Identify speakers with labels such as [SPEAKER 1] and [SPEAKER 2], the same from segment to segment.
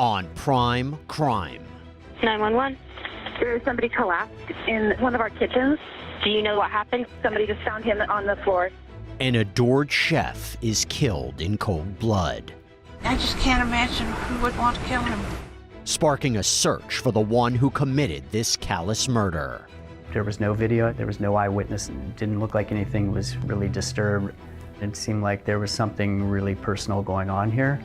[SPEAKER 1] on Prime Crime.
[SPEAKER 2] 911.
[SPEAKER 3] There's somebody collapsed in one of our kitchens.
[SPEAKER 2] Do you know what happened?
[SPEAKER 3] Somebody just found him on the floor.
[SPEAKER 1] An adored chef is killed in cold blood,
[SPEAKER 4] I just can't imagine who would want to kill him.
[SPEAKER 1] sparking a search for the one who committed this callous murder.
[SPEAKER 5] There was no video, there was no eyewitness. It didn't look like anything was really disturbed. It seemed like there was something really personal going on here.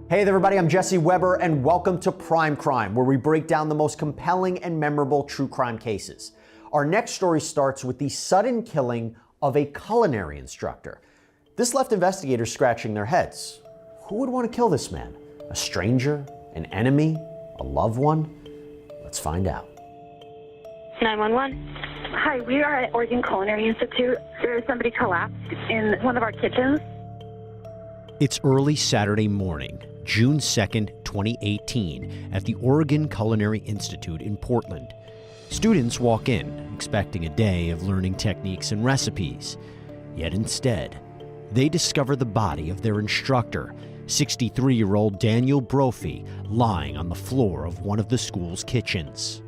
[SPEAKER 6] Hey there, everybody, I'm Jesse Weber, and welcome to Prime Crime, where we break down the most compelling and memorable true crime cases. Our next story starts with the sudden killing of a culinary instructor. This left investigators scratching their heads. Who would want to kill this man? A stranger? An enemy? A loved one? Let's find out.
[SPEAKER 2] 911.
[SPEAKER 3] Hi, we are at Oregon Culinary Institute. There's somebody collapsed in one of our kitchens.
[SPEAKER 1] It's early Saturday morning, June 2nd, 2018, at the Oregon Culinary Institute in Portland. Students walk in, expecting a day of learning techniques and recipes. Yet instead, they discover the body of their instructor, 63-year-old Daniel Brophy, lying on the floor of one of the school's kitchens.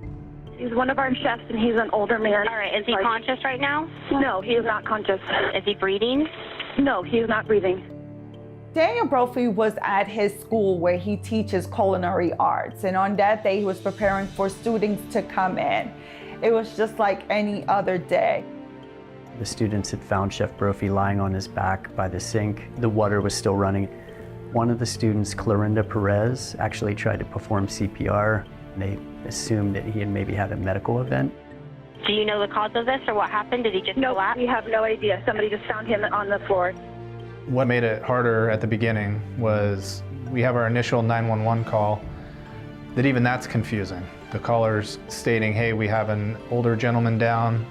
[SPEAKER 3] He's one of our chefs, and he's an older man.
[SPEAKER 2] All right, is he conscious right now?
[SPEAKER 3] No, he is not conscious.
[SPEAKER 2] Is he breathing?
[SPEAKER 3] No, he is not breathing.
[SPEAKER 7] Daniel Brophy was at his school where he teaches culinary arts, and on that day he was preparing for students to come in. It was just like any other day.
[SPEAKER 5] The students had found Chef Brophy lying on his back by the sink. The water was still running. One of the students, Clorinda Perez, actually tried to perform CPR. They assumed that he had maybe had a medical event.
[SPEAKER 2] Do you know the cause of this or what happened? Did he just
[SPEAKER 3] No,
[SPEAKER 2] collapse?
[SPEAKER 3] we have no idea. Somebody just found him on the floor.
[SPEAKER 8] What made it harder at the beginning was we have our initial 911 call, that even that's confusing. The caller's stating, hey, we have an older gentleman down.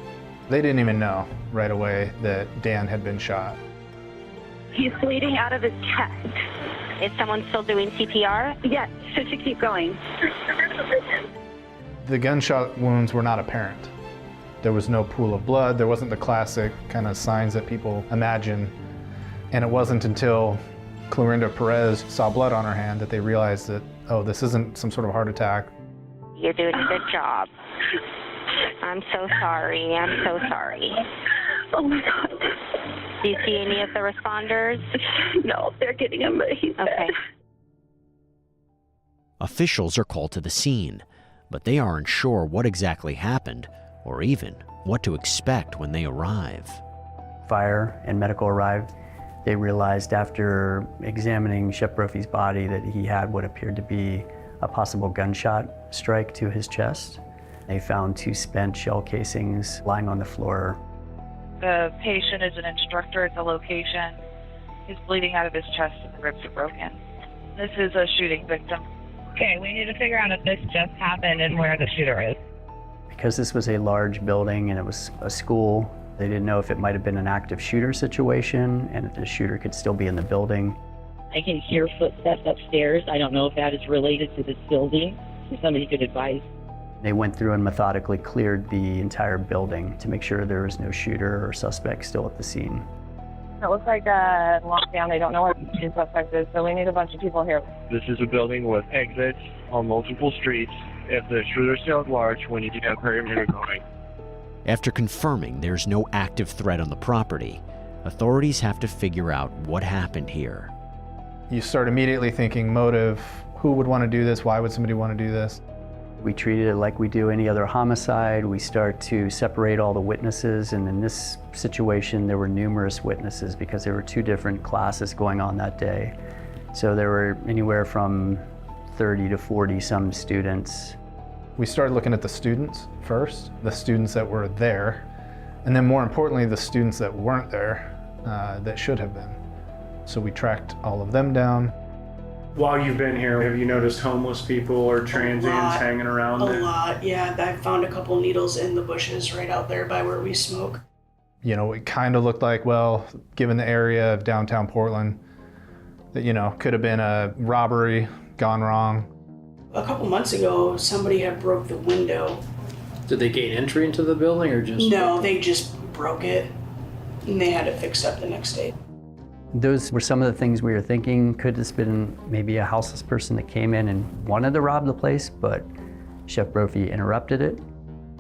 [SPEAKER 8] They didn't even know right away that Dan had been shot.
[SPEAKER 3] He's bleeding out of his chest.
[SPEAKER 2] Is someone still doing CPR?
[SPEAKER 3] Yes, should keep going.
[SPEAKER 8] The gunshot wounds were not apparent. There was no pool of blood. There wasn't the classic kind of signs that people imagine. And it wasn't until Clorinda Perez saw blood on her hand that they realized that, oh, this isn't some sort of heart attack.
[SPEAKER 2] You're doing a good job. I'm so sorry. I'm so sorry.
[SPEAKER 3] Oh my God.
[SPEAKER 2] Do you see any of the responders?
[SPEAKER 3] No, they're getting him, but he's
[SPEAKER 2] Okay.
[SPEAKER 3] dead.
[SPEAKER 1] Officials are called to the scene, but they aren't sure what exactly happened or even what to expect when they arrive.
[SPEAKER 5] Fire and medical arrived. They realized after examining Chef Brophy's body that he had what appeared to be a possible gunshot strike to his chest. They found 2 spent shell casings lying on the floor.
[SPEAKER 9] The patient is an instructor at the location. He's bleeding out of his chest and the ribs are broken. This is a shooting victim.
[SPEAKER 10] Okay, we need to figure out if this just happened and where the shooter is.
[SPEAKER 5] Because this was a large building and it was a school, they didn't know if it might have been an active shooter situation and if the shooter could still be in the building.
[SPEAKER 10] I can hear footsteps upstairs. I don't know if that is related to this building. If somebody could advise.
[SPEAKER 5] They went through and methodically cleared the entire building to make sure there was no shooter or suspect still at the scene.
[SPEAKER 9] It looks like a lockdown. They don't know where the suspect is, so we need a bunch of people here.
[SPEAKER 11] This is a building with exits on multiple streets. If the shooter sounds large, we need to get perimeter going.
[SPEAKER 1] After confirming there's no active threat on the property, authorities have to figure out what happened here.
[SPEAKER 8] You start immediately thinking motive, who would want to do this? Why would somebody want to do this?
[SPEAKER 5] We treated it like we do any other homicide. We start to separate all the witnesses, and in this situation there were numerous witnesses because there were 2 different classes going on that day. So there were anywhere from 30 to 40 some students.
[SPEAKER 8] We started looking at the students first, the students that were there, and then more importantly, the students that weren't there that should have been. So we tracked all of them down.
[SPEAKER 12] While you've been here, have you noticed homeless people or transients hanging around?
[SPEAKER 13] A lot, yeah. I found a couple needles in the bushes right out there by where we smoke.
[SPEAKER 8] You know, it kind of looked like, well, given the area of downtown Portland, that, you know, could have been a robbery gone wrong.
[SPEAKER 13] A couple months ago, somebody had broke the window
[SPEAKER 14] Did they gain entry into the building or just?
[SPEAKER 13] No, they just broke it and they had it fixed up the next day.
[SPEAKER 5] Those were some of the things we were thinking. Could this been maybe a houseless person that came in and wanted to rob the place, but Chef Brophy interrupted it?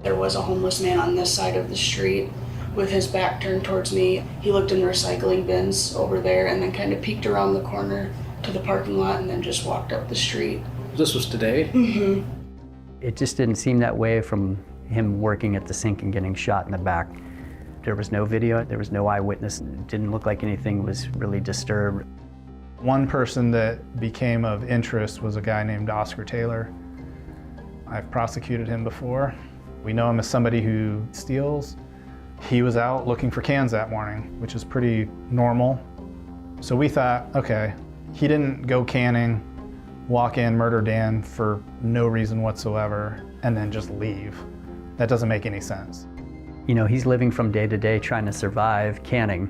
[SPEAKER 13] There was a homeless man on this side of the street with his back turned towards me. He looked in the recycling bins over there and then kind of peeked around the corner to the parking lot and then just walked up the street.
[SPEAKER 14] This was today?
[SPEAKER 13] Mm-hmm.
[SPEAKER 5] It just didn't seem that way from him working at the sink and getting shot in the back. There was no video, there was no eyewitness. It didn't look like anything was really disturbed.
[SPEAKER 8] One person that became of interest was a guy named Oscar Taylor. I've prosecuted him before. We know him as somebody who steals. He was out looking for cans that morning, which is pretty normal. So we thought, okay, he didn't go canning, walk in, murder Dan for no reason whatsoever, and then just leave. That doesn't make any sense.
[SPEAKER 5] You know, he's living from day to day trying to survive canning.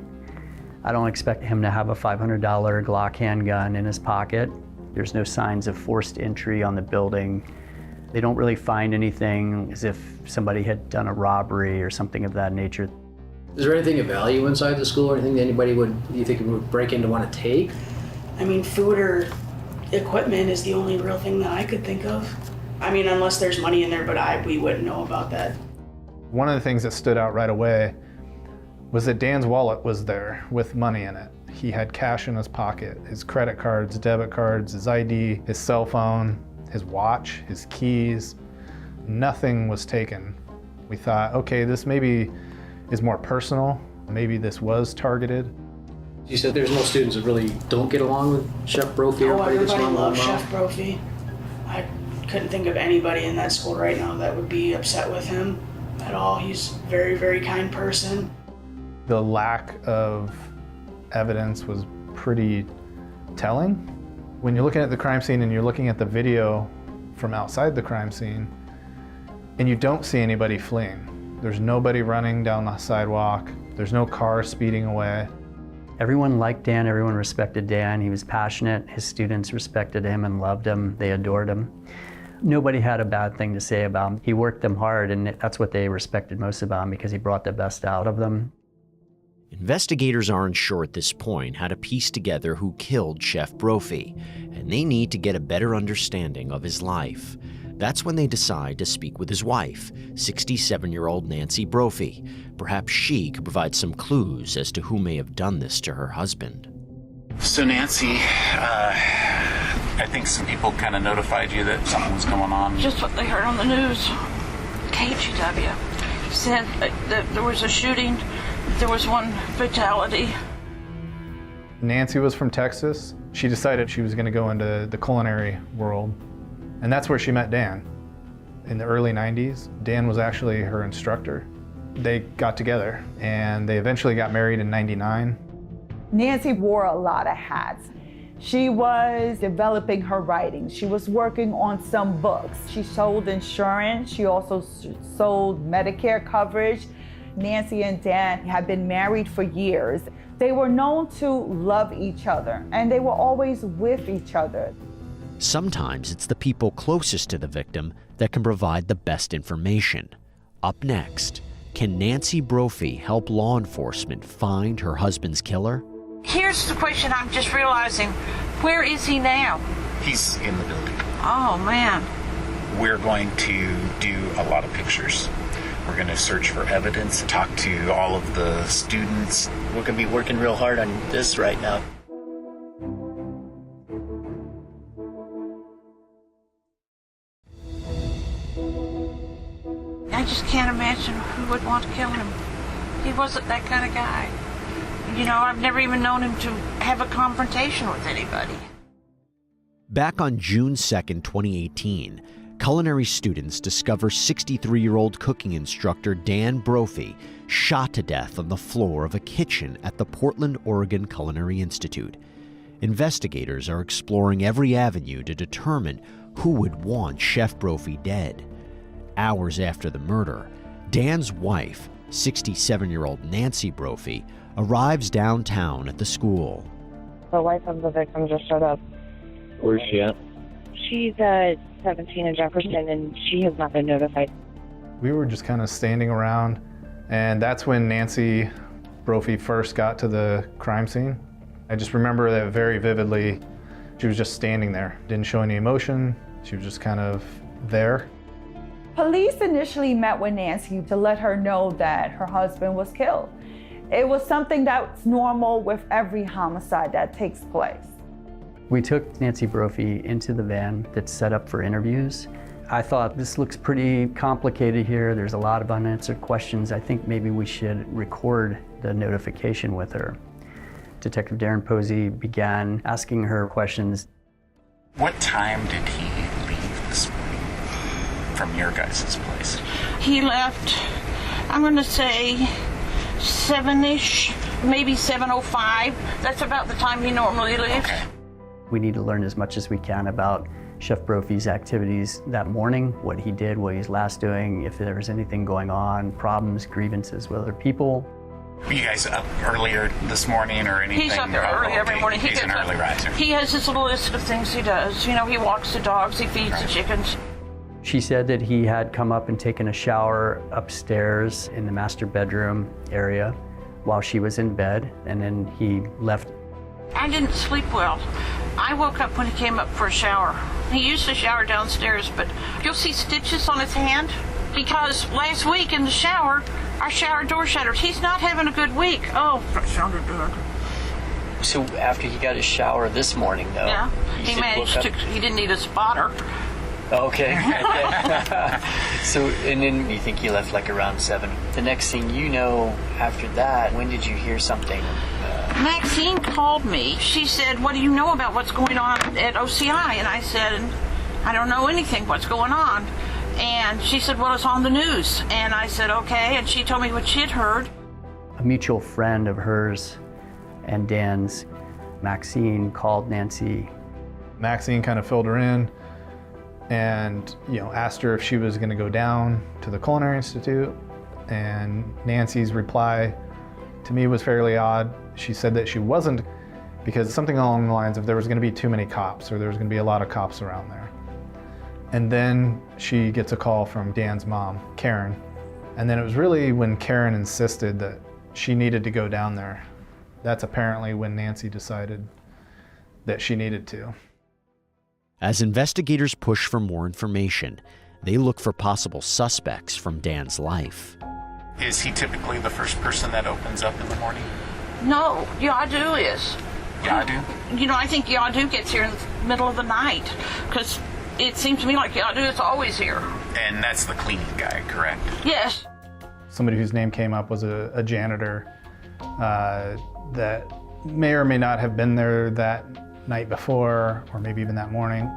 [SPEAKER 5] I don't expect him to have a $500 Glock handgun in his pocket. There's no signs of forced entry on the building. They don't really find anything as if somebody had done a robbery or something of that nature.
[SPEAKER 14] Is there anything of value inside the school or anything that anybody you think would break in to want to take?
[SPEAKER 13] I mean, food or equipment is the only real thing that I could think of. I mean, unless there's money in there, but we wouldn't know about that.
[SPEAKER 8] One of the things that stood out right away was that Dan's wallet was there with money in it. He had cash in his pocket, his credit cards, debit cards, his ID, his cell phone, his watch, his keys. Nothing was taken. We thought, okay, this maybe is more personal. Maybe this was targeted.
[SPEAKER 14] You said there's no students that really don't get along with Chef Brophy.
[SPEAKER 13] Oh, everybody loves Chef Brophy. I couldn't think of anybody in that school right now that would be upset with him at all. He's a very, very kind person.
[SPEAKER 8] The lack of evidence was pretty telling. When you're looking at the crime scene and you're looking at the video from outside the crime scene, and you don't see anybody fleeing. There's nobody running down the sidewalk. There's no car speeding away.
[SPEAKER 5] Everyone liked Dan, everyone respected Dan. He was passionate. His students respected him and loved him. They adored him. Nobody had a bad thing to say about him. He worked them hard, and that's what they respected most about him because he brought the best out of them.
[SPEAKER 1] Investigators aren't sure at this point how to piece together who killed Chef Brophy, and they need to get a better understanding of his life. That's when they decide to speak with his wife, 67-year-old Nancy Brophy. Perhaps she could provide some clues as to who may have done this to her husband.
[SPEAKER 15] So Nancy, I think some people kind of notified you that something was going on.
[SPEAKER 4] Just what they heard on the news. KGW said that there was a shooting, there was one fatality.
[SPEAKER 8] Nancy was from Texas. She decided she was going to go into the culinary world, and that's where she met Dan. In the early 90s, Dan was actually her instructor. They got together, and they eventually got married in '99.
[SPEAKER 7] Nancy wore a lot of hats. She was developing her writing. She was working on some books. She sold insurance. She also sold Medicare coverage. Nancy and Dan had been married for years. They were known to love each other, and they were always with each other.
[SPEAKER 1] Sometimes it's the people closest to the victim that can provide the best information. Up next, can Nancy Brophy help law enforcement find her husband's killer?
[SPEAKER 4] Here's the question I'm just realizing. Where is he now?
[SPEAKER 15] He's in the building.
[SPEAKER 4] Oh, man.
[SPEAKER 15] We're going to do a lot of pictures. We're going to search for evidence, talk to all of the students.
[SPEAKER 16] We're going to be working real hard on this right now.
[SPEAKER 4] I just can't imagine who would want to kill him. He wasn't that kind of guy. You know, I've never even known him to have a confrontation with anybody.
[SPEAKER 1] Back on June 2nd, 2018, culinary students discover 63-year-old cooking instructor Dan Brophy shot to death on the floor of a kitchen at the Portland, Oregon Culinary Institute. Investigators are exploring every avenue to determine who would want Chef Brophy dead. Hours after the murder, Dan's wife, 67-year-old Nancy Brophy, arrives downtown at the school.
[SPEAKER 17] The wife of the victim just showed up.
[SPEAKER 16] Where's she at?
[SPEAKER 17] She's at 17 in Jefferson, and she has not been notified.
[SPEAKER 8] We were just kind of standing around, and that's when Nancy Brophy first got to the crime scene. I just remember that very vividly. She was just standing there, didn't show any emotion. She was just kind of there.
[SPEAKER 7] Police initially met with Nancy to let her know that her husband was killed. It was something that's normal with every homicide that takes place.
[SPEAKER 5] We took Nancy Brophy into the van that's set up for interviews. I thought, this looks pretty complicated here. There's a lot of unanswered questions. I think maybe we should record the notification with her. Detective Darren Posey began asking her questions.
[SPEAKER 15] What time did he leave this morning from your guys' place?
[SPEAKER 4] He left, I'm going to say 7-ish, maybe 7:05. That's about the time he normally leaves.
[SPEAKER 15] Okay.
[SPEAKER 5] We need to learn as much as we can about Chef Brophy's activities that morning, what he did, what he's last doing, if there was anything going on, problems, grievances with other people.
[SPEAKER 15] Were you guys up earlier this morning or anything?
[SPEAKER 4] He's up there early every morning.
[SPEAKER 15] He's an early riser.
[SPEAKER 4] He has his little list of things he does. You know, he walks the dogs, he feeds the chickens.
[SPEAKER 5] She said that he had come up and taken a shower upstairs in the master bedroom area while she was in bed, and then he left.
[SPEAKER 4] I didn't sleep well. I woke up when he came up for a shower. He used to shower downstairs, but you'll see stitches on his hand because last week in the shower, our shower door shattered. He's not having a good week. Oh, that sounded good.
[SPEAKER 16] So after he got his shower this morning, though,
[SPEAKER 4] yeah, he managed to. He didn't need a spotter.
[SPEAKER 16] Okay. So, and then you think he left like around 7. The next thing you know after that, when did you hear something?
[SPEAKER 4] Maxine called me. She said, what do you know about what's going on at OCI? And I said, I don't know anything. What's going on? And she said, well, it's on the news. And I said, okay. And she told me what she had heard.
[SPEAKER 5] A mutual friend of hers and Dan's, Maxine, called Nancy.
[SPEAKER 8] Maxine kind of filled her in and, asked her if she was going to go down to the Culinary Institute. And Nancy's reply to me was fairly odd. She said that she wasn't, because something along the lines of there was going to be too many cops, or there was going to be a lot of cops around there. And then she gets a call from Dan's mom, Karen. And then it was really when Karen insisted that she needed to go down there. That's apparently when Nancy decided that she needed to.
[SPEAKER 1] As investigators push for more information, they look for possible suspects from Dan's life.
[SPEAKER 15] Is he typically the first person that opens up in the morning?
[SPEAKER 4] No, Yadu is.
[SPEAKER 15] Yadu?
[SPEAKER 4] I think Yadu gets here in the middle of the night, because it seems to me like Yadu is always here.
[SPEAKER 15] And that's the cleaning guy, correct?
[SPEAKER 4] Yes.
[SPEAKER 8] Somebody whose name came up was a janitor that may or may not have been there that night before, or maybe even that morning.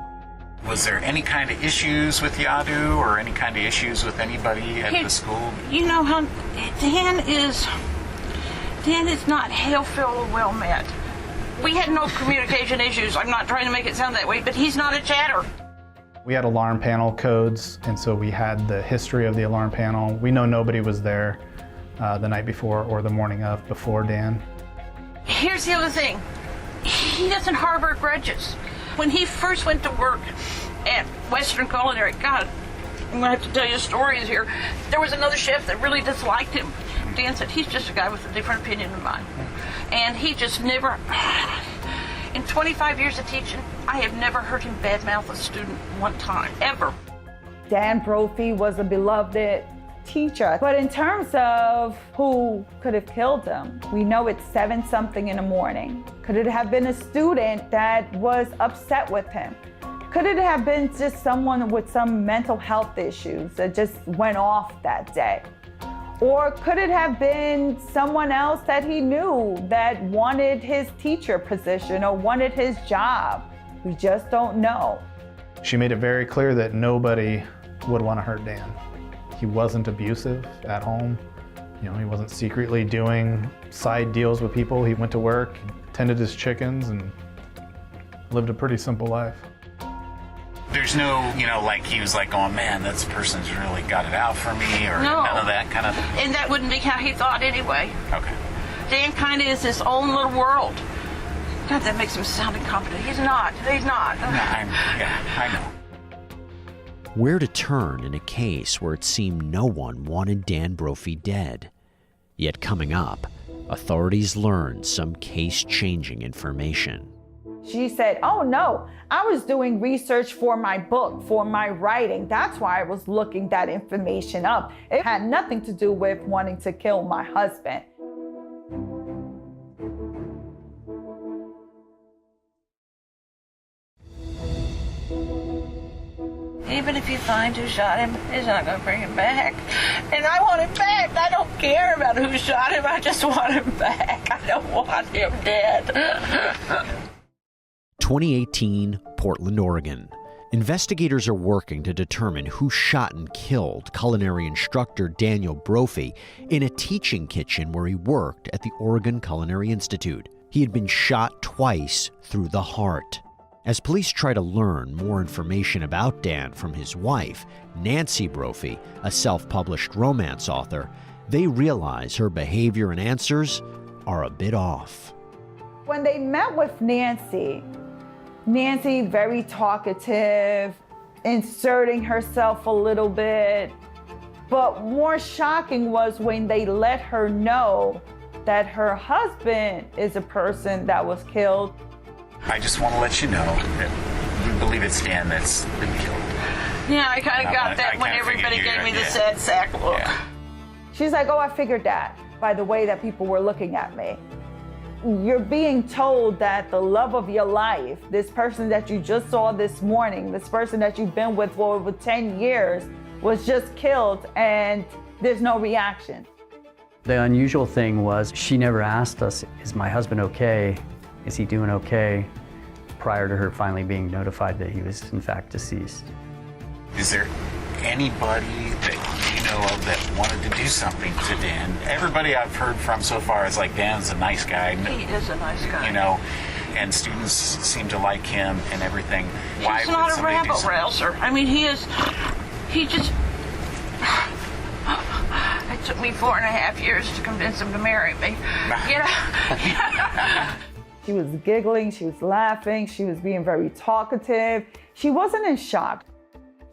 [SPEAKER 15] Was there any kind of issues with Yadu or any kind of issues with anybody at the school?
[SPEAKER 4] You know how Dan is not hail-filled or well met. We had no communication issues. I'm not trying to make it sound that way, but he's not a chatter.
[SPEAKER 8] We had alarm panel codes, and so we had the history of the alarm panel. We know nobody was there the night before or the morning of before Dan.
[SPEAKER 4] Here's the other thing. He doesn't harbor grudges. When he first went to work at Western Culinary, God, I'm going to have to tell you stories here. There was another chef that really disliked him. Dan said, he's just a guy with a different opinion than mine. And he just never, in 25 years of teaching, I have never heard him badmouth a student one time, ever.
[SPEAKER 7] Dan Brophy was a beloved teacher. But in terms of who could have killed him, we know it's 7-something in the morning. Could it have been a student that was upset with him? Could it have been just someone with some mental health issues that just went off that day? Or could it have been someone else that he knew that wanted his teacher position or wanted his job? We just don't know.
[SPEAKER 8] She made it very clear that nobody would want to hurt Dan. He wasn't abusive at home. He wasn't secretly doing side deals with people. He went to work, tended his chickens, and lived a pretty simple life.
[SPEAKER 15] There's no, like he was like, oh man, this person's really got it out for me, or
[SPEAKER 4] no.
[SPEAKER 15] None of that kind of thing?
[SPEAKER 4] And that wouldn't be how he thought anyway.
[SPEAKER 15] Okay.
[SPEAKER 4] Dan kind of is his own little world. God, that makes him sound incompetent. He's not. He's not.
[SPEAKER 15] I know.
[SPEAKER 1] Where to turn in a case where it seemed no one wanted Dan Brophy dead. Yet coming up, authorities learned some case-changing information.
[SPEAKER 7] She said, oh no, I was doing research for my book, for my writing. That's why I was looking that information up. It had nothing to do with wanting to kill my husband.
[SPEAKER 4] Even if you find who shot him, he's not going to bring him back. And I want him back. I don't care about who shot him. I just want him back. I don't want him dead.
[SPEAKER 1] 2018, Portland, Oregon. Investigators are working to determine who shot and killed culinary instructor Daniel Brophy in a teaching kitchen where he worked at the Oregon Culinary Institute. He had been shot twice through the heart. As police try to learn more information about Dan from his wife, Nancy Brophy, a self-published romance author, they realize her behavior and answers are a bit off.
[SPEAKER 7] When they met with Nancy, very talkative, inserting herself a little bit. But more shocking was when they let her know that her husband is a person that was killed.
[SPEAKER 15] I just want to let you know that we believe it's Dan that's been killed.
[SPEAKER 4] Yeah, I kind of got that when everybody gave me the sad sack look.
[SPEAKER 15] Yeah.
[SPEAKER 7] She's like, oh, I figured that by the way that people were looking at me. You're being told that the love of your life, this person that you just saw this morning, this person that you've been with for over 10 years, was just killed and there's no reaction.
[SPEAKER 5] The unusual thing was she never asked us, is my husband okay? Is he doing okay? Prior to her finally being notified that he was in fact deceased.
[SPEAKER 15] Is there anybody that you know of that wanted to do something to Dan? Everybody I've heard from so far is like, Dan's a nice guy.
[SPEAKER 4] He is a nice guy.
[SPEAKER 15] You know, and students seem to like him and everything. Why
[SPEAKER 4] He's
[SPEAKER 15] would
[SPEAKER 4] not a
[SPEAKER 15] somebody do
[SPEAKER 4] rabble
[SPEAKER 15] something?
[SPEAKER 4] rouser. I mean, he just... It took me 4.5 years to convince him to marry me. You know?
[SPEAKER 7] She was giggling, she was laughing, she was being very talkative. She wasn't in shock.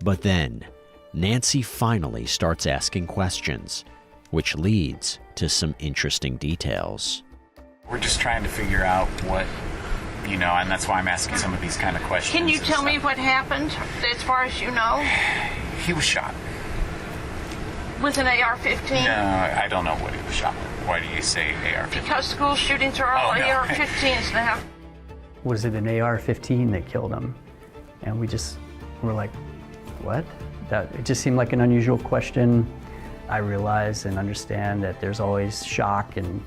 [SPEAKER 1] But then, Nancy finally starts asking questions, which leads to some interesting details.
[SPEAKER 15] We're just trying to figure out what, you know, and that's why I'm asking some of these kind of questions.
[SPEAKER 4] Can you tell me what happened, as far as you know?
[SPEAKER 15] He was shot.
[SPEAKER 4] With an AR-15?
[SPEAKER 15] No, I don't know what he was shot with. Why do you say AR-15?
[SPEAKER 4] Because school shootings are all AR-15s now.
[SPEAKER 5] Was it an AR-15 that killed him? And we just were like, what? It just seemed like an unusual question. I realize and understand that there's always shock and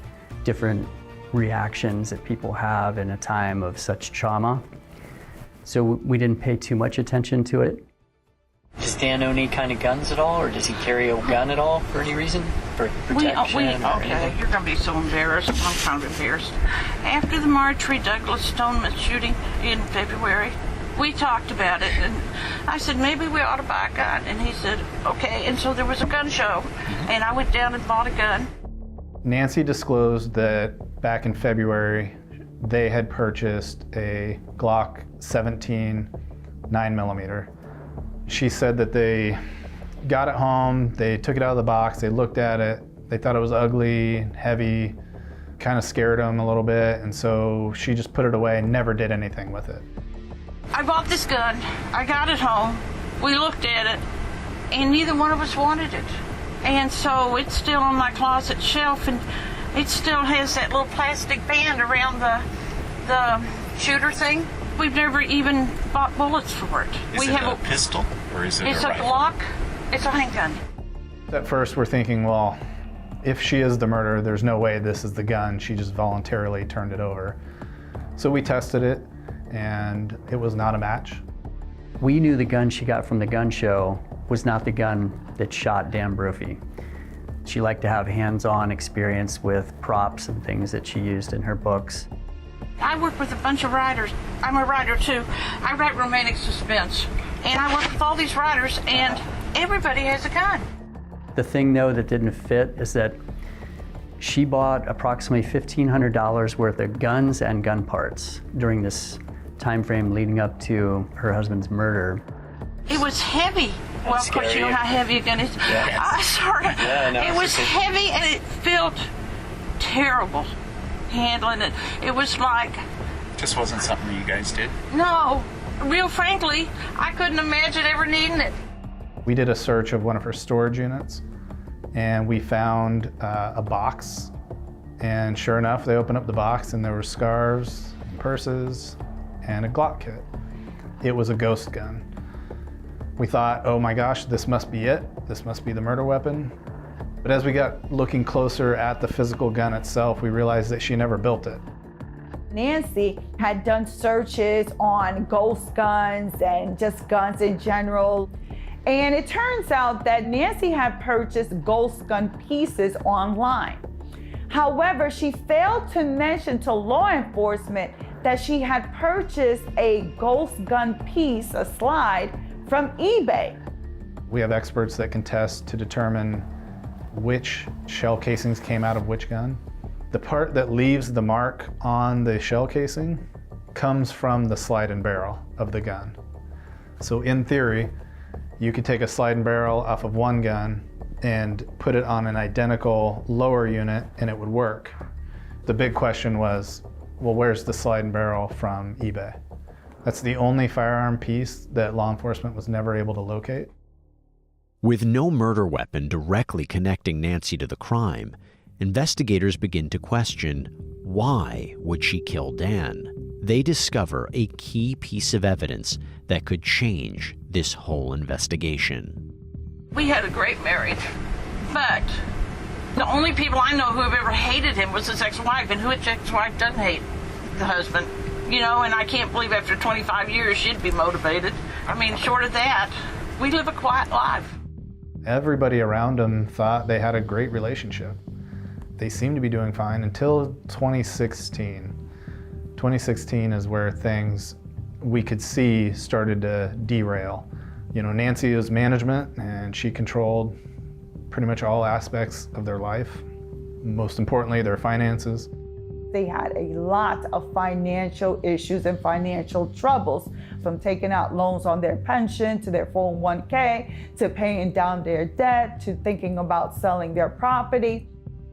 [SPEAKER 5] different reactions that people have in a time of such trauma. So we didn't pay too much attention to it.
[SPEAKER 16] Does Dan own any kind of guns at all, or does he carry a gun at all for any reason? For protection
[SPEAKER 4] okay, you're going to be so embarrassed. I'm kind of embarrassed. After the Marjorie Douglas Stoneman shooting in February, we talked about it, and I said, maybe we ought to buy a gun. And he said, okay. And so there was a gun show, and I went down and bought a gun.
[SPEAKER 8] Nancy disclosed that back in February, they had purchased a Glock 17 9mm. She said that they got it home, they took it out of the box, they looked at it, they thought it was ugly, heavy, kind of scared them a little bit, and so she just put it away and never did anything with it.
[SPEAKER 4] I bought this gun, I got it home, we looked at it, and neither one of us wanted it. And so it's still on my closet shelf, and it still has that little plastic band around the shooter thing. We've never even bought bullets for it.
[SPEAKER 15] Is it a pistol or is it
[SPEAKER 4] it's
[SPEAKER 15] a
[SPEAKER 4] a
[SPEAKER 15] rifle?
[SPEAKER 4] Glock. It's a handgun.
[SPEAKER 8] At first we're thinking, well, if she is the murderer, there's no way this is the gun. She just voluntarily turned it over. So we tested it, and it was not a match.
[SPEAKER 5] We knew the gun she got from the gun show was not the gun that shot Dan Brophy. She liked to have hands-on experience with props and things that she used in her books.
[SPEAKER 4] I work with a bunch of writers. I'm a writer too. I write romantic suspense. And I work with all these writers, and everybody has a gun.
[SPEAKER 5] The thing, though, that didn't fit is that she bought approximately $1,500 worth of guns and gun parts during this time frame leading up to her husband's murder.
[SPEAKER 4] It was heavy. Well, of course, you know how heavy a gun is.
[SPEAKER 16] Yeah.
[SPEAKER 4] Sorry.
[SPEAKER 16] Yeah, no,
[SPEAKER 4] it was
[SPEAKER 16] okay.
[SPEAKER 4] heavy and it felt terrible handling it. It was like,
[SPEAKER 15] Just wasn't something you guys did?
[SPEAKER 4] no, real frankly, I couldn't imagine ever needing it.
[SPEAKER 8] We did a search of one of her storage units, and we found a box. And sure enough, they opened up the box, and there were scarves, purses, and a Glock kit. It was a ghost gun. We thought, oh my gosh, this must be it. This must be the murder weapon. But as we got looking closer at the physical gun itself, we realized that she never built it.
[SPEAKER 7] Nancy had done searches on ghost guns and just guns in general. And it turns out that Nancy had purchased ghost gun pieces online. However, she failed to mention to law enforcement that she had purchased a ghost gun piece, a slide, from eBay.
[SPEAKER 8] We have experts that can test to determine which shell casings came out of which gun. The part that leaves the mark on the shell casing comes from the slide and barrel of the gun. So in theory, you could take a slide and barrel off of one gun and put it on an identical lower unit and it would work. The big question was, well, where's the slide and barrel from eBay? That's the only firearm piece that law enforcement was never able to locate.
[SPEAKER 1] With no murder weapon directly connecting Nancy to the crime, investigators begin to question, why would she kill Dan? They discover a key piece of evidence that could change this whole investigation.
[SPEAKER 4] We had a great marriage, but the only people I know who have ever hated him was his ex-wife, and which ex-wife doesn't hate the husband? You know, and I can't believe after 25 years she'd be motivated. I mean, short of that, we live a quiet life.
[SPEAKER 8] Everybody around them thought they had a great relationship. They seemed to be doing fine until 2016. 2016 is where things we could see started to derail. You know, Nancy was management and she controlled pretty much all aspects of their life. Most importantly, their finances.
[SPEAKER 7] They had a lot of financial issues and financial troubles, from taking out loans on their pension to their 401k, to paying down their debt, to thinking about selling their property.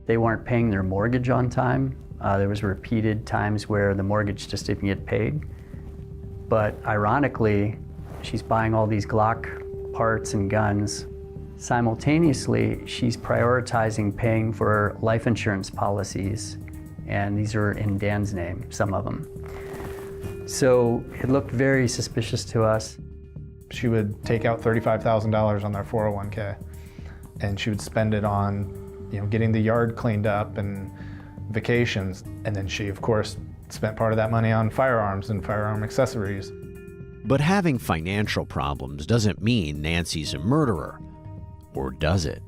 [SPEAKER 5] They weren't paying their mortgage on time. There was repeated times where the mortgage just didn't get paid. But ironically, she's buying all these Glock parts and guns. Simultaneously, she's prioritizing paying for life insurance policies. And these are in Dan's name, some of them. So it looked very suspicious to us.
[SPEAKER 8] She would take out $35,000 on their 401k, and she would spend it on, you know, getting the yard cleaned up and vacations. And then she, of course, spent part of that money on firearms and firearm accessories.
[SPEAKER 1] But having financial problems doesn't mean Nancy's a murderer. Or does it?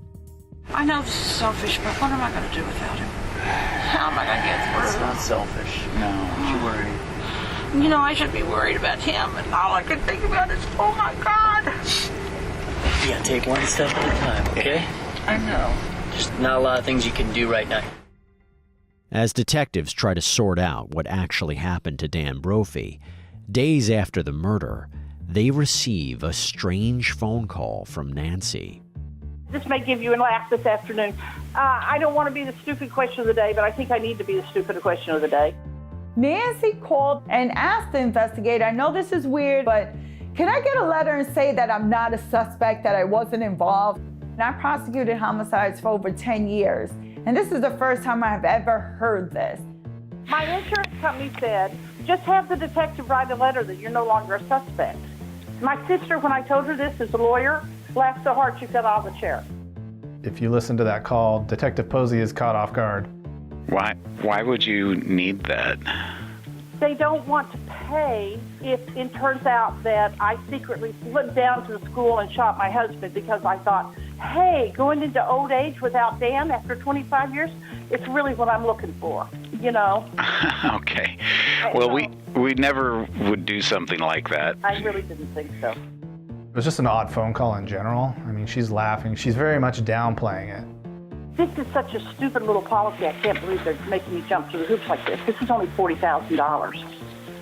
[SPEAKER 4] I know this is selfish, but what am I going to do without him? How am I going to get through?
[SPEAKER 16] It's not selfish. No, don't you worry.
[SPEAKER 4] You know, I should be worried about him, and all I can think about is, oh my God.
[SPEAKER 16] Yeah, take one step at a time, okay?
[SPEAKER 4] I know.
[SPEAKER 16] Just not a lot of things you can do right now.
[SPEAKER 1] As detectives try to sort out what actually happened to Dan Brophy, days after the murder, they receive a strange phone call from Nancy.
[SPEAKER 18] This may give you a laugh this afternoon. I don't want to be the stupid question of the day, but I think I need to be the stupid question of the day.
[SPEAKER 7] Nancy called and asked the investigator, I know this is weird, but can I get a letter and say that I'm not a suspect, that I wasn't involved? And I prosecuted homicides for over 10 years, and this is the first time I've ever heard this.
[SPEAKER 18] My insurance company said, just have the detective write a letter that you're no longer a suspect. My sister, when I told her this as a lawyer, laughed so hard she fell out of the chair.
[SPEAKER 8] If you listen to that call, Detective Posey is caught off guard.
[SPEAKER 15] Why would you need that?
[SPEAKER 18] They don't want to pay if it turns out that I secretly slipped down to the school and shot my husband because I thought, hey, going into old age without Dan after 25 years, it's really what I'm looking for, you know?
[SPEAKER 15] Okay. Well, we never would do something like that.
[SPEAKER 18] I really didn't think so.
[SPEAKER 8] It was just an odd phone call in general. I mean, she's laughing. She's very much downplaying it.
[SPEAKER 18] This is such a stupid little policy. I can't believe they're making me jump through the hoops like this. This is only $40,000.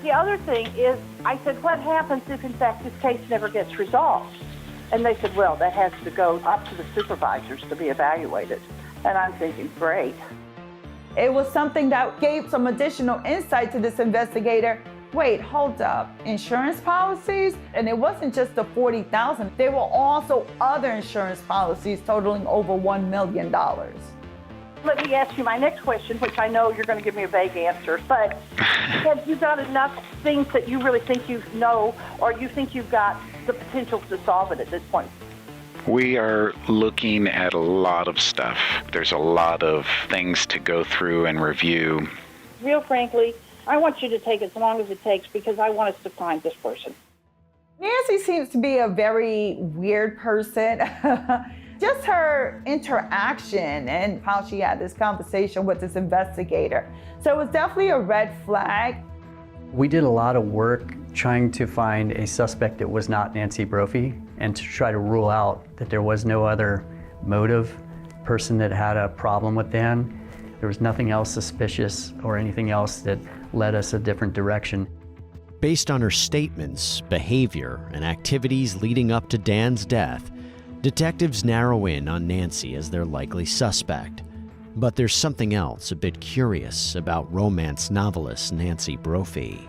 [SPEAKER 18] the other thing is, I said, what happens if, in fact, this case never gets resolved? And they said, well, that has to go up to the supervisors to be evaluated. And I'm thinking, great.
[SPEAKER 7] It was something that gave some additional insight to this investigator. Wait, hold up, insurance policies? And it wasn't just the $40,000. There were also other insurance policies totaling over $1 million.
[SPEAKER 18] Let me ask you my next question, which I know you're going to give me a vague answer, but have you got enough things that you really think you know, or you think you've got the potential to solve it at this point?
[SPEAKER 15] We are looking at a lot of stuff. There's a lot of things to go through and review.
[SPEAKER 18] Real frankly, I want you to take as long as it takes because I want us to find this person.
[SPEAKER 7] Nancy seems to be a very weird person. Just her interaction and how she had this conversation with this investigator. So it was definitely a red flag.
[SPEAKER 5] We did a lot of work trying to find a suspect that was not Nancy Brophy and to try to rule out that there was no other motive, person that had a problem with Dan. There was nothing else suspicious or anything else that led us a different direction.
[SPEAKER 1] Based on her statements, behavior, and activities leading up to Dan's death, detectives narrow in on Nancy as their likely suspect. But there's something else a bit curious about romance novelist Nancy Brophy.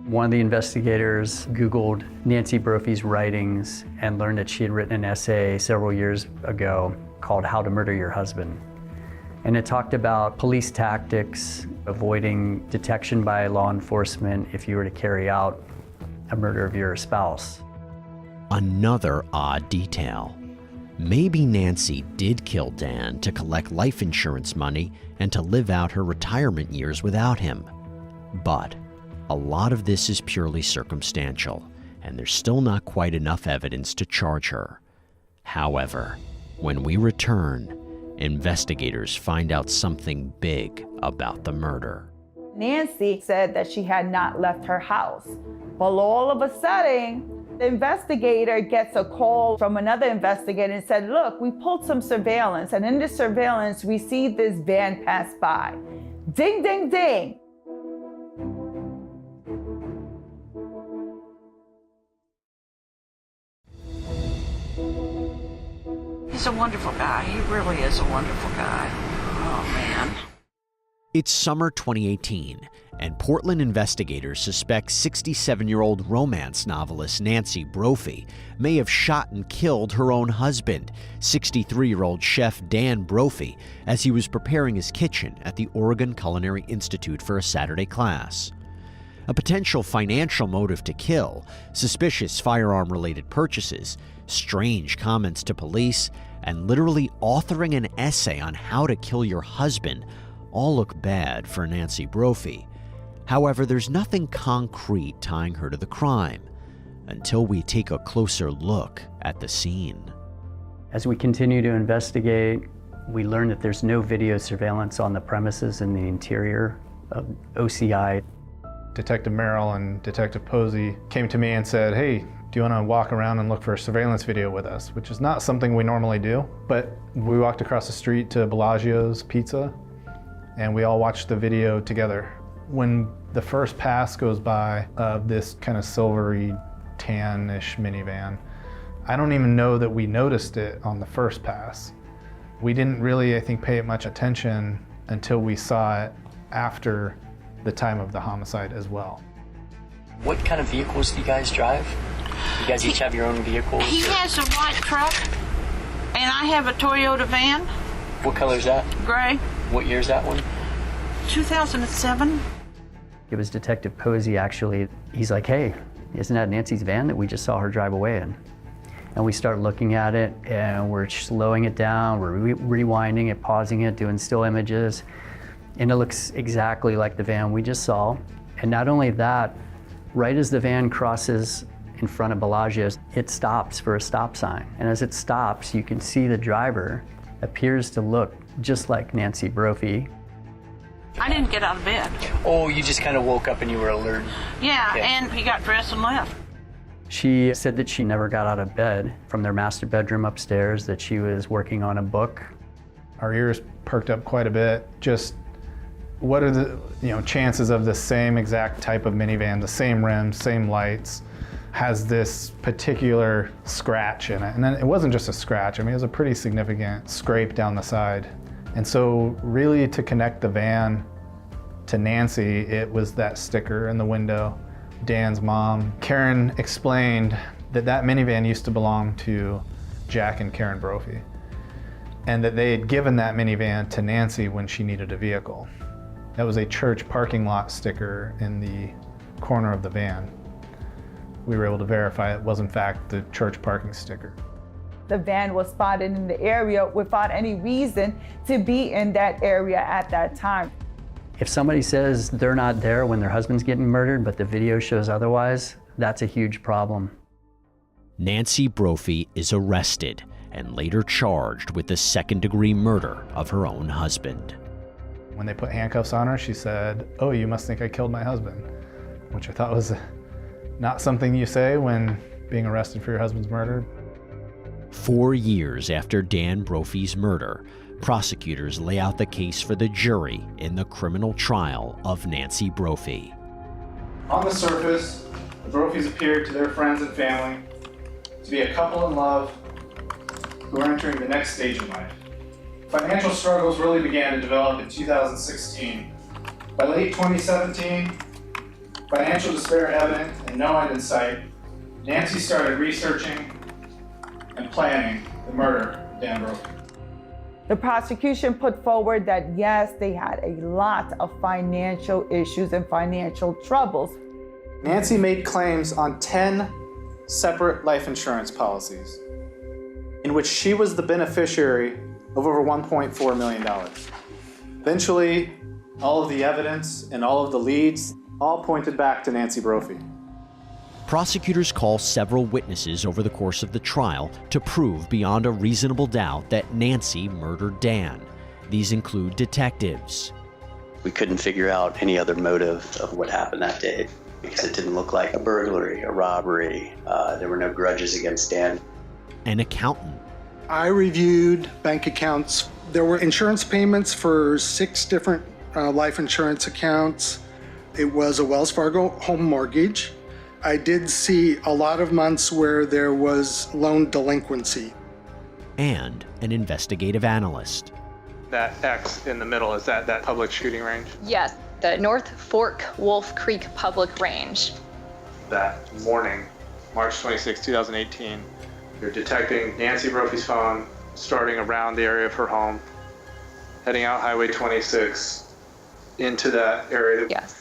[SPEAKER 5] One of the investigators Googled Nancy Brophy's writings and learned that she had written an essay several years ago called How to Murder Your Husband. And it talked about police tactics, avoiding detection by law enforcement if you were to carry out a murder of your spouse.
[SPEAKER 1] Another odd detail. Maybe Nancy did kill Dan to collect life insurance money and to live out her retirement years without him. But a lot of this is purely circumstantial, and there's still not quite enough evidence to charge her. However, when we return, investigators find out something big about the murder.
[SPEAKER 7] Nancy said that she had not left her house. Well, all of a sudden, the investigator gets a call from another investigator and said, look, we pulled some surveillance, and in the surveillance, we see this van pass by. Ding, ding, ding.
[SPEAKER 4] He's a wonderful guy. He really is a wonderful guy. Oh, man.
[SPEAKER 1] It's summer 2018, and Portland investigators suspect 67-year-old romance novelist Nancy Brophy may have shot and killed her own husband, 63-year-old chef Dan Brophy, as he was preparing his kitchen at the Oregon Culinary Institute for a Saturday class. A potential financial motive to kill, suspicious firearm-related purchases, strange comments to police, and literally authoring an essay on how to kill your husband all look bad for Nancy Brophy. However, there's nothing concrete tying her to the crime until we take a closer look at the scene.
[SPEAKER 5] As we continue to investigate, we learn that there's no video surveillance on the premises in the interior of OCI.
[SPEAKER 8] Detective Merrill and Detective Posey came to me and said, hey, do you want to walk around and look for a surveillance video with us? Which is not something we normally do, but we walked across the street to Bellagio's Pizza and we all watched the video together. When the first pass goes by of this kind of silvery tan-ish minivan, I don't even know that we noticed it on the first pass. We didn't really, I think, pay it much attention until we saw it after the time of the homicide as well.
[SPEAKER 16] What kind of vehicles do you guys drive? You guys each have your own vehicles?
[SPEAKER 4] He has a white truck, and I have a Toyota van.
[SPEAKER 16] What color is that?
[SPEAKER 4] Gray.
[SPEAKER 16] What year is that one?
[SPEAKER 4] 2007.
[SPEAKER 5] It was Detective Posey, actually. He's like, hey, isn't that Nancy's van that we just saw her drive away in? And we start looking at it, and we're slowing it down, we're rewinding it, pausing it, doing still images, and it looks exactly like the van we just saw. And not only that, right as the van crosses in front of Bellagio's, it stops for a stop sign. And as it stops, you can see the driver appears to look just like Nancy Brophy.
[SPEAKER 4] I didn't get out of bed.
[SPEAKER 16] Oh, you just kind of woke up and you were alert?
[SPEAKER 4] Yeah,
[SPEAKER 16] Okay.
[SPEAKER 4] and he got dressed and left.
[SPEAKER 5] She said that she never got out of bed from their master bedroom upstairs, that she was working on a book.
[SPEAKER 8] Our ears perked up quite a bit, just what are the chances of the same exact type of minivan, the same rims, same lights, has this particular scratch in it? And then it wasn't just a scratch, I mean, it was a pretty significant scrape down the side. And so really to connect the van to Nancy, it was that sticker in the window. Dan's mom, Karen, explained that that minivan used to belong to Jack and Karen Brophy, and that they had given that minivan to Nancy when she needed a vehicle. That was a church parking lot sticker in the corner of the van. We were able to verify it was in fact the church parking sticker.
[SPEAKER 7] The van was spotted in the area without any reason to be in that area at that time.
[SPEAKER 5] If somebody says they're not there when their husband's getting murdered, but the video shows otherwise, that's a huge problem.
[SPEAKER 1] Nancy Brophy is arrested and later charged with the second-degree murder of her own husband.
[SPEAKER 8] When they put handcuffs on her, she said, "Oh, you must think I killed my husband," which I thought was not something you say when being arrested for your husband's murder.
[SPEAKER 1] 4 years after Dan Brophy's murder, prosecutors lay out the case for the jury in the criminal trial of Nancy Brophy.
[SPEAKER 8] On the surface, the Brophies appeared to their friends and family to be a couple in love who are entering the next stage in life. Financial struggles really began to develop in 2016. By late 2017, financial despair evident and no end in sight, Nancy started researching and planning the murder of Dan Brophy.
[SPEAKER 7] The prosecution put forward that yes, they had a lot of financial issues and financial troubles.
[SPEAKER 8] Nancy made claims on 10 separate life insurance policies, in which she was the beneficiary of over $1.4 million. Eventually, all of the evidence and all of the leads all pointed back to Nancy Brophy.
[SPEAKER 1] Prosecutors call several witnesses over the course of the trial to prove beyond a reasonable doubt that Nancy murdered Dan. These include detectives.
[SPEAKER 19] We couldn't figure out any other motive of what happened that day because it didn't look like a burglary, a robbery. There were no grudges against Dan.
[SPEAKER 1] An accountant.
[SPEAKER 20] I reviewed bank accounts. There were insurance payments for 6 different life insurance accounts. It was a Wells Fargo home mortgage. I did see a lot of months where there was loan delinquency.
[SPEAKER 1] And an investigative analyst.
[SPEAKER 8] That X in the middle, is that public shooting range?
[SPEAKER 21] Yes, the North Fork Wolf Creek Public Range.
[SPEAKER 8] That morning, March 26, 2018, you're detecting Nancy Brophy's phone starting around the area of her home, heading out Highway 26 into that area.
[SPEAKER 21] Yes.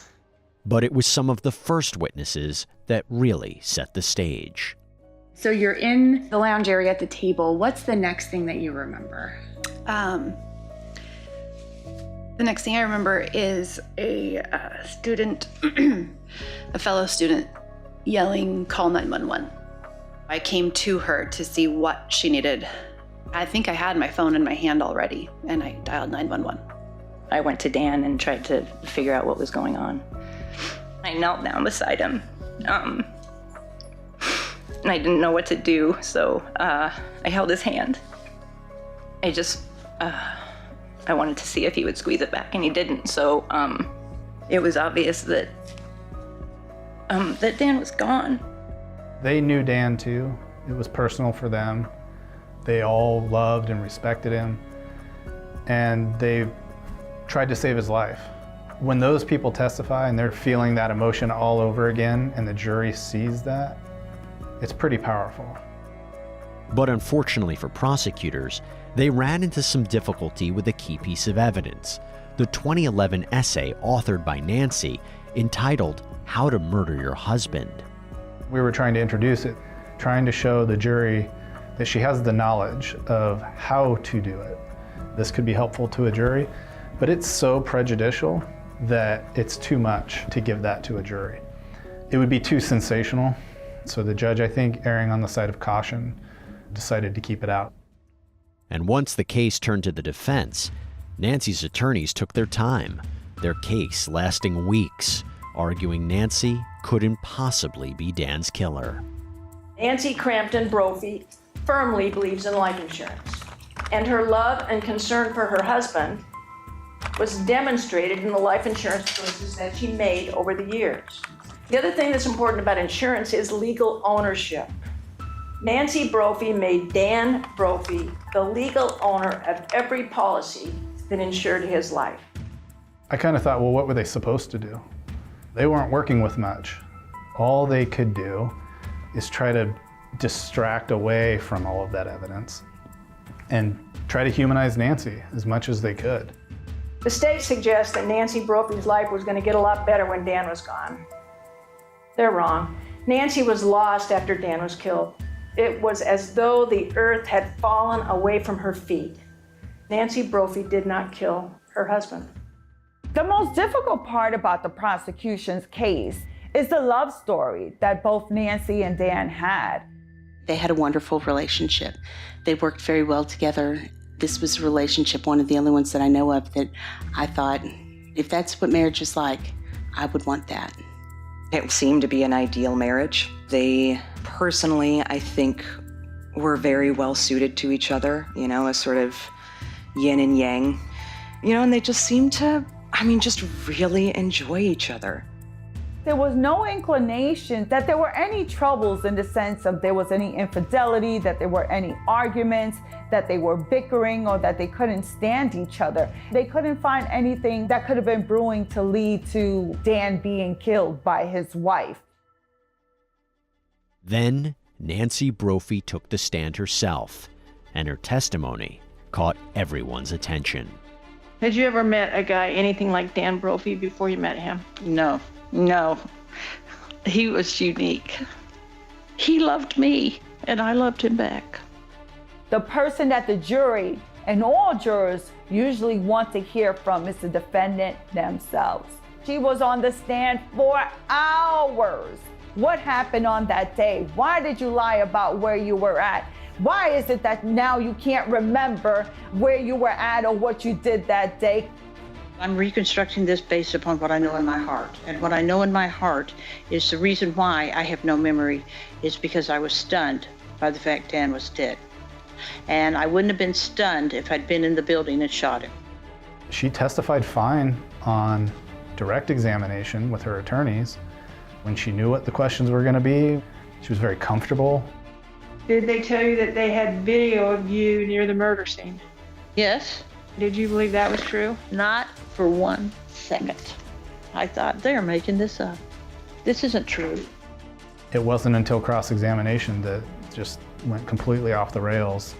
[SPEAKER 1] But it was some of the first witnesses that really set the stage.
[SPEAKER 22] So you're in the lounge area at the table. What's the next thing that you remember?
[SPEAKER 23] The next thing I remember is a student, a fellow student, yelling, "Call 911." I came to her to see what she needed. I think I had my phone in my hand already, and I dialed 911.
[SPEAKER 24] I went to Dan and tried to figure out what was going on. I knelt down beside him, and I didn't know what to do, so I held his hand. I wanted to see if he would squeeze it back, and he didn't, so it was obvious that Dan was gone.
[SPEAKER 8] They knew Dan too. It was personal for them. They all loved and respected him, and they tried to save his life. When those people testify and they're feeling that emotion all over again and the jury sees that, it's pretty powerful.
[SPEAKER 1] But unfortunately for prosecutors, they ran into some difficulty with a key piece of evidence, the 2011 essay authored by Nancy entitled "How to Murder Your Husband."
[SPEAKER 8] We were trying to introduce it, trying to show the jury that she has the knowledge of how to do it. This could be helpful to a jury, but it's so prejudicial that it's too much to give that to a jury. It would be too sensational. So the judge, I think, erring on the side of caution, decided to keep it out.
[SPEAKER 1] And once the case turned to the defense, Nancy's attorneys took their time, their case lasting weeks, arguing Nancy couldn't possibly be Dan's killer.
[SPEAKER 25] Nancy Crampton Brophy firmly believes in life insurance, and her love and concern for her husband was demonstrated in the life insurance choices that she made over the years. The other thing that's important about insurance is legal ownership. Nancy Brophy made Dan Brophy the legal owner of every policy that insured his life.
[SPEAKER 8] I kind of thought, well, what were they supposed to do? They weren't working with much. All they could do is try to distract away from all of that evidence and try to humanize Nancy as much as they could.
[SPEAKER 25] The state suggests that Nancy Brophy's life was going to get a lot better when Dan was gone. They're wrong. Nancy was lost after Dan was killed. It was as though the earth had fallen away from her feet. Nancy Brophy did not kill her husband.
[SPEAKER 7] The most difficult part about the prosecution's case is the love story that both Nancy and Dan had.
[SPEAKER 2] They had a wonderful relationship. They worked very well together. This was a relationship, one of the only ones that I know of, that I thought, if that's what marriage is like, I would want that.
[SPEAKER 3] It seemed to be an ideal marriage. They personally, I think, were very well suited to each other, you know, a sort of yin and yang, you know, and they just seemed to, just really enjoy each other.
[SPEAKER 7] There was no inclination that there were any troubles in the sense of there was any infidelity, that there were any arguments, that they were bickering, or that they couldn't stand each other. They couldn't find anything that could have been brewing to lead to Dan being killed by his wife.
[SPEAKER 1] Then Nancy Brophy took the stand herself, and her testimony caught everyone's attention.
[SPEAKER 25] Had you ever met a guy anything like Dan Brophy before you met him?
[SPEAKER 24] No. He was unique. He loved me, and I loved him back.
[SPEAKER 7] The person that the jury and all jurors usually want to hear from is the defendant themselves. She was on the stand for hours. What happened on that day? Why did you lie about where you were at? Why is it that now you can't remember where you were at or what you did that day?
[SPEAKER 6] I'm reconstructing this based upon what I know in my heart. And what I know in my heart is the reason why I have no memory is because I was stunned by the fact Dan was dead. And I wouldn't have been stunned if I'd been in the building and shot him.
[SPEAKER 8] She testified fine on direct examination with her attorneys. When she knew what the questions were going to be, she was very comfortable.
[SPEAKER 25] Did they tell you that they had video of you near the murder scene?
[SPEAKER 6] Yes.
[SPEAKER 25] Did you believe that was true?
[SPEAKER 6] Not for 1 second. I thought, they're making this up. This isn't true.
[SPEAKER 8] It wasn't until cross-examination that just went completely off the rails.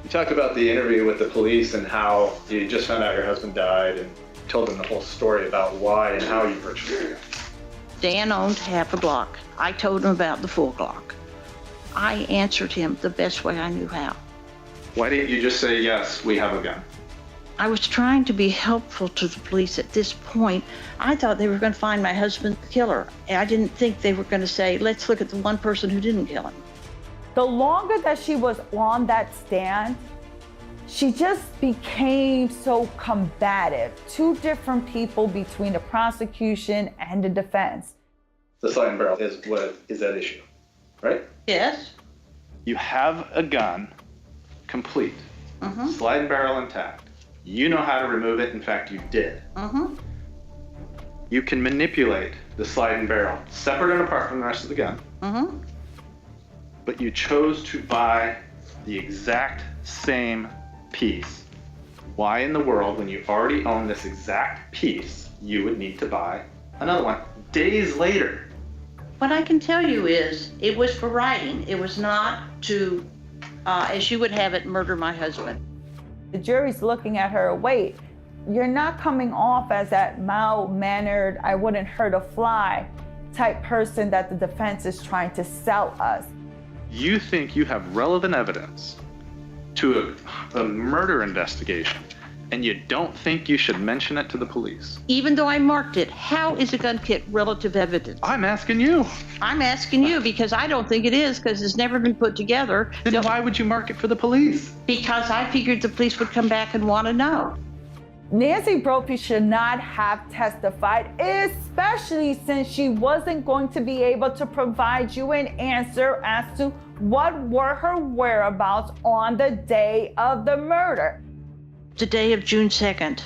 [SPEAKER 9] You talked about the interview with the police and how you just found out your husband died and told them the whole story about why and how you purchased it.
[SPEAKER 6] Dan owned half a block. I told him about the full block. I answered him the best way I knew how.
[SPEAKER 9] Why didn't you just say, yes, we have a gun?
[SPEAKER 6] I was trying to be helpful to the police at this point. I thought they were going to find my husband's killer. I didn't think they were going to say, let's look at the one person who didn't kill him.
[SPEAKER 7] The longer that she was on that stand, she just became so combative. Two different people between the prosecution and the defense.
[SPEAKER 9] The slide and barrel is what is at issue, right?
[SPEAKER 6] Yes.
[SPEAKER 9] You have a gun, complete, slide and barrel intact. You know how to remove it. In fact, you did. You can manipulate the slide and barrel, separate and apart from the rest of the gun. But you chose to buy the exact same piece. Why in the world, when you already own this exact piece, you would need to buy another one days later?
[SPEAKER 6] What I can tell you is, it was for writing. It was not to, as you would have it, murder my husband.
[SPEAKER 7] The jury's looking at her, wait, you're not coming off as that mild-mannered, I wouldn't hurt a fly type person that the defense is trying to sell us.
[SPEAKER 9] You think you have relevant evidence to a murder investigation, and you don't think you should mention it to the police?
[SPEAKER 6] Even though I marked it, how is a gun kit relative evidence?
[SPEAKER 9] I'm asking you.
[SPEAKER 6] I'm asking you because I don't think it is, because it's never been put together.
[SPEAKER 9] Then why would you mark it for the police?
[SPEAKER 6] Because I figured the police would come back and want to know.
[SPEAKER 7] Nancy Brophy should not have testified, especially since she wasn't going to be able to provide you an answer as to what were her whereabouts on the day of the murder.
[SPEAKER 6] The day of June 2nd,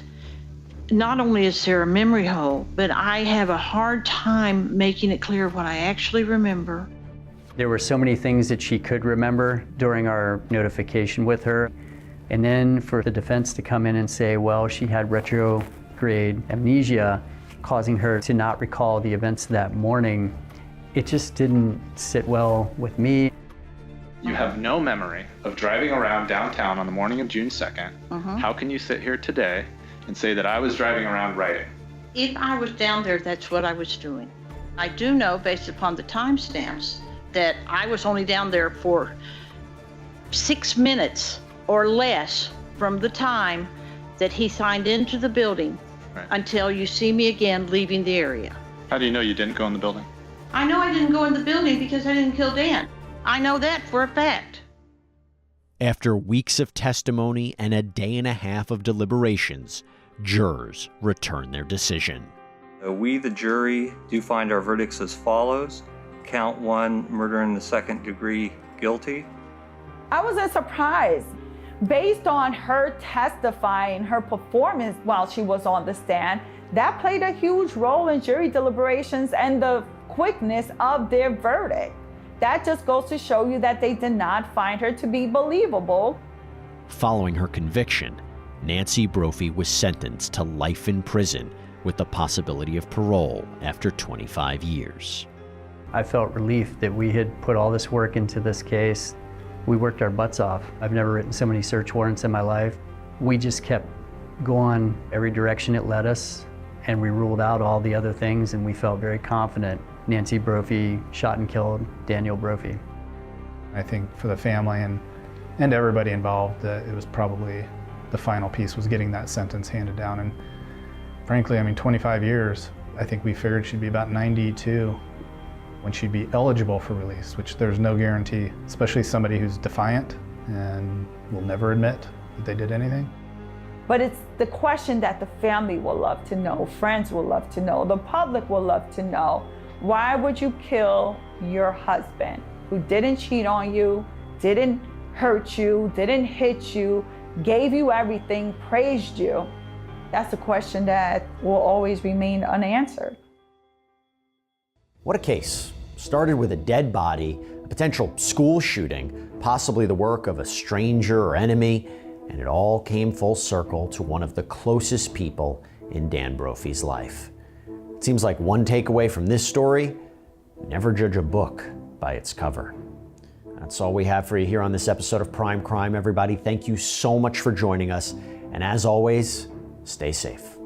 [SPEAKER 6] not only is there a memory hole, but I have a hard time making it clear what I actually remember.
[SPEAKER 5] There were so many things that she could remember during our notification with her. And then for the defense to come in and say, well, she had retrograde amnesia, causing her to not recall the events that morning, it just didn't sit well with me.
[SPEAKER 9] You have no memory of driving around downtown on the morning of June 2nd. How can you sit here today and say that I was driving around writing?
[SPEAKER 6] If I was down there, that's what I was doing. I do know, based upon the timestamps, that I was only down there for 6 minutes or less from the time that he signed into the building until you see me again leaving the area.
[SPEAKER 9] How do you know you didn't go in the building?
[SPEAKER 6] I know I didn't go in the building because I didn't kill Dan. I know that for a fact.
[SPEAKER 1] After weeks of testimony and a day and a half of deliberations, jurors return their decision.
[SPEAKER 10] We, the jury, do find our verdicts as follows. Count 1, murder in the second degree, guilty.
[SPEAKER 7] I was surprised. Based on her testifying, her performance while she was on the stand, that played a huge role in jury deliberations and the quickness of their verdict. That just goes to show you that they did not find her to be believable.
[SPEAKER 1] Following her conviction, Nancy Brophy was sentenced to life in prison with the possibility of parole after 25 years.
[SPEAKER 5] I felt relief that we had put all this work into this case. We worked our butts off. I've never written so many search warrants in my life. We just kept going every direction it led us, and we ruled out all the other things, and we felt very confident Nancy Brophy shot and killed Daniel Brophy.
[SPEAKER 8] I think for the family and everybody involved, it was probably the final piece was getting that sentence handed down. And frankly, I mean, 25 years, I think we figured she'd be about 92 when she'd be eligible for release, which there's no guarantee, especially somebody who's defiant and will never admit that they did anything.
[SPEAKER 7] But it's the question that the family will love to know, friends will love to know, the public will love to know. Why would you kill your husband who didn't cheat on you, didn't hurt you, didn't hit you, gave you everything, praised you? That's a question that will always remain unanswered.
[SPEAKER 1] What a case. Started with a dead body, a potential school shooting, possibly the work of a stranger or enemy, and it all came full circle to one of the closest people in Dan Brophy's life. It seems like one takeaway from this story: never judge a book by its cover. That's all we have for you here on this episode of Prime Crime, everybody. Thank you so much for joining us, and as always, stay safe.